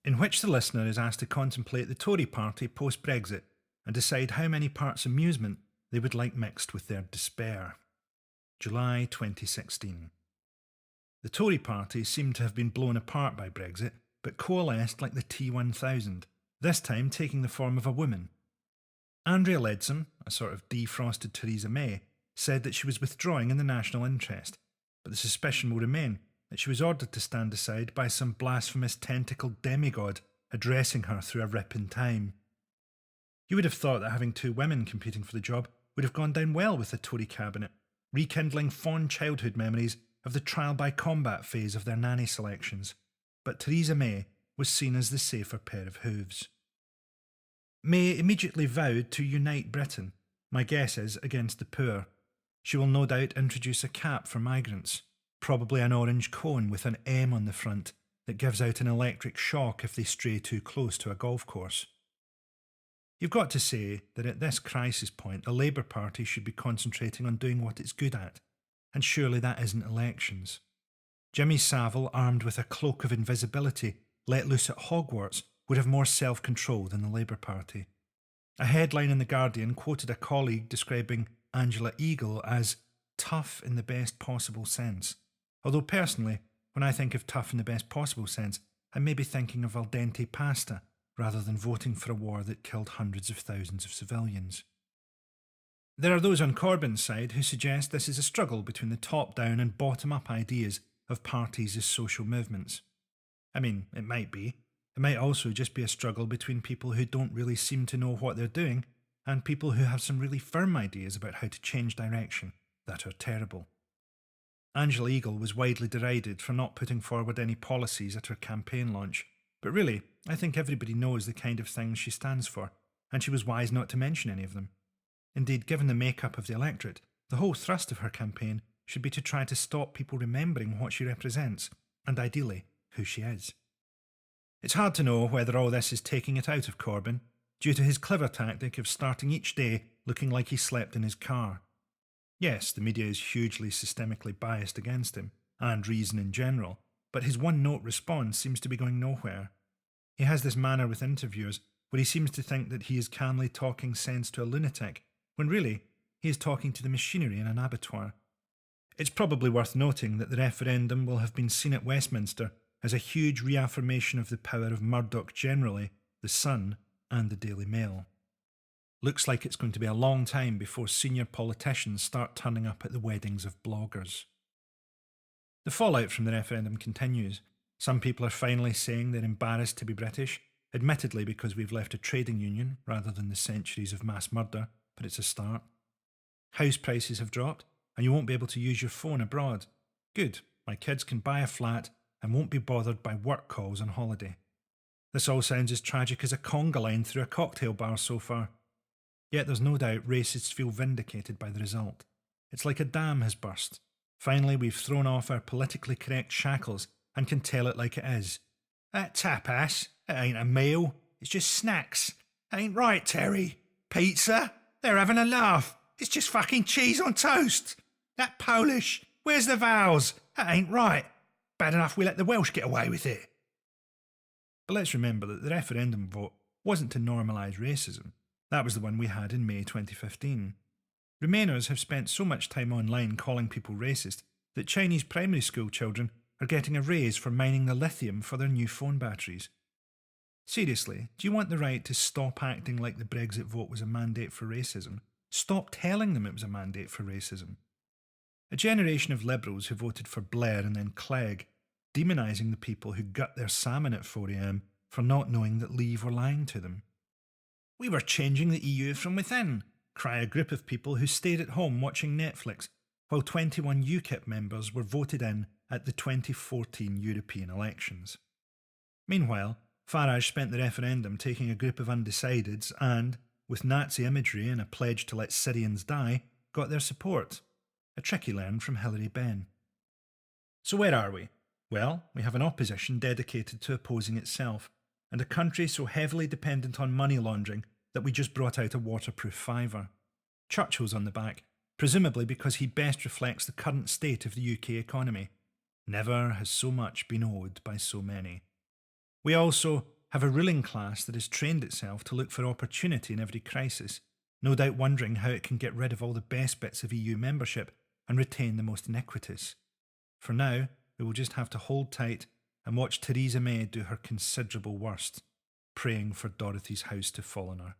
in which the listener is asked to contemplate the Tory party post-Brexit and decide how many parts amusement they would like mixed with their despair. July 2016. The Tory party seemed to have been blown apart by Brexit, but coalesced like the T1000, this time taking the form of a woman. Andrea Leadsom, a sort of defrosted Theresa May, said that she was withdrawing in the national interest, but the suspicion will remain that she was ordered to stand aside by some blasphemous tentacled demigod addressing her through a rip in time. You would have thought that having two women competing for the job would have gone down well with the Tory cabinet, rekindling fond childhood memories of the trial by combat phase of their nanny selections, but Theresa May was seen as the safer pair of hooves. May immediately vowed to unite Britain, my guess is against the poor. She will no doubt introduce a cap for migrants, probably an orange cone with an M on the front that gives out an electric shock if they stray too close to a golf course. You've got to say that at this crisis point the Labour Party should be concentrating on doing what it's good at, and surely that isn't elections. Jimmy Savile, armed with a cloak of invisibility, let loose at Hogwarts, would have more self-control than the Labour Party. A headline in The Guardian quoted a colleague describing Angela Eagle as tough in the best possible sense, although personally, when I think of tough in the best possible sense, I may be thinking of al dente pasta rather than voting for a war that killed hundreds of thousands of civilians. There are those on Corbyn's side who suggest this is a struggle between the top-down and bottom-up ideas of parties as social movements. I mean, it might be. It might also just be a struggle between people who don't really seem to know what they're doing and people who have some really firm ideas about how to change direction that are terrible. Angela Eagle was widely derided for not putting forward any policies at her campaign launch, but really, I think everybody knows the kind of things she stands for, and she was wise not to mention any of them. Indeed, given the makeup of the electorate, the whole thrust of her campaign should be to try to stop people remembering what she represents, and ideally, who she is. It's hard to know whether all this is taking it out of Corbyn, due to his clever tactic of starting each day looking like he slept in his car. Yes, the media is hugely systemically biased against him, and reason in general, but his one-note response seems to be going nowhere. He has this manner with interviewers where he seems to think that he is calmly talking sense to a lunatic, when really, he is talking to the machinery in an abattoir. It's probably worth noting that the referendum will have been seen at Westminster as a huge reaffirmation of the power of Murdoch generally, the Sun, and the Daily Mail. Looks like it's going to be a long time before senior politicians start turning up at the weddings of bloggers. The fallout from the referendum continues. Some people are finally saying they're embarrassed to be British, admittedly because we've left a trading union rather than the centuries of mass murder, but it's a start. House prices have dropped, and you won't be able to use your phone abroad. Good, my kids can buy a flat and won't be bothered by work calls on holiday. This all sounds as tragic as a conga line through a cocktail bar so far. Yet there's no doubt racists feel vindicated by the result. It's like a dam has burst. Finally, we've thrown off our politically correct shackles and can tell it like it is. That tapas, it ain't a meal, it's just snacks. Ain't right, Terry. Pizza? They're having a laugh. It's just fucking cheese on toast. That Polish, where's the vowels? That ain't right. Bad enough we let the Welsh get away with it. But let's remember that the referendum vote wasn't to normalise racism. That was the one we had in May 2015. Remainers have spent so much time online calling people racist that Chinese primary school children are getting a raise for mining the lithium for their new phone batteries. Seriously, do you want the right to stop acting like the Brexit vote was a mandate for racism? Stop telling them it was a mandate for racism. A generation of liberals who voted for Blair and then Clegg, demonising the people who gut their salmon at 4 a.m. for not knowing that Leave were lying to them. We were changing the EU from within, cry a group of people who stayed at home watching Netflix, while 21 UKIP members were voted in at the 2014 European elections. Meanwhile, Farage spent the referendum taking a group of undecideds and, with Nazi imagery and a pledge to let Syrians die, got their support. A trick he learned from Hilary Benn. So where are we? Well, we have an opposition dedicated to opposing itself, and a country so heavily dependent on money laundering that we just brought out a waterproof fiver. Churchill's on the back, presumably because he best reflects the current state of the UK economy. Never has so much been owed by so many. We also have a ruling class that has trained itself to look for opportunity in every crisis, no doubt wondering how it can get rid of all the best bits of EU membership and retain the most iniquitous. For now, we will just have to hold tight and watch Theresa May do her considerable worst, praying for Dorothy's house to fall on her.